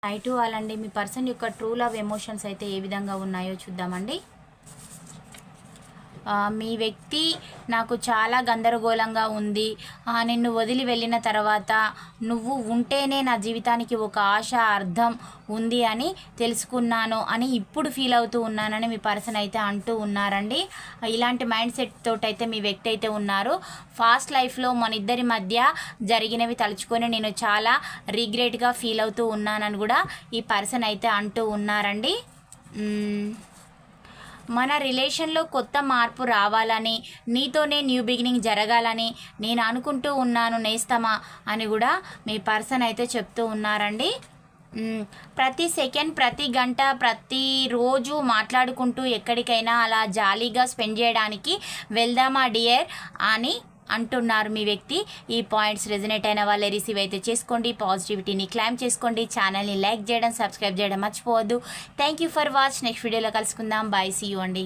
Night వాళ్ళండి మీ person యొక్క true love emotions అయితే ఏ విధంగా ఉన్నాయో చూద్దామండి. మీ వ్యక్తి నాకు చాలా గందరగోళంగా ఉంది, నిన్ను వదిలి వెళ్ళిన తర్వాత నువ్వు ఉంటేనే నా జీవితానికి ఒక ఆశ అర్థం ఉంది అని తెలుసుకున్నాను అని ఇప్పుడు ఫీల్ అవుతూ ఉన్నానని మీ పర్సన్ అయితే అంటూ ఉన్నారండి. ఇలాంటి మైండ్ సెట్ తోటైతే మీ వ్యక్తి అయితే ఉన్నారు. ఫాస్ట్ లైఫ్లో మన ఇద్దరి మధ్య జరిగినవి తలుచుకొని నేను చాలా రిగ్రెట్గా ఫీల్ అవుతూ ఉన్నానని కూడా ఈ పర్సన్ అయితే అంటూ ఉన్నారండి. మన రిలేషన్లో కొత్త మార్పు రావాలని, నీతోనే న్యూ బిగినింగ్ జరగాలని నేను అనుకుంటూ ఉన్నాను నేస్తమా అని కూడా మీ పర్సన్ అయితే చెప్తూ ఉన్నారండి. ప్రతి సెకండ్, ప్రతి గంట, ప్రతిరోజు మాట్లాడుకుంటూ ఎక్కడికైనా అలా జాలీగా స్పెండ్ చేయడానికి వెళ్దామా డియర్ అని అంటున్నారు మీ వ్యక్తి. ఈ పాయింట్స్ రెజనేట్ అయిన వాళ్ళే రిసీవ్ అయితే చేసుకోండి, పాజిటివిటీని క్లైమ్ చేసుకోండి, ఛానల్ని లైక్ చేయడం, సబ్స్క్రైబ్ చేయడం మర్చిపోవద్దు. Thank you for watch. Next వీడియోలో కలుసుకుందాం. బాయ్, సీ యూ అండి.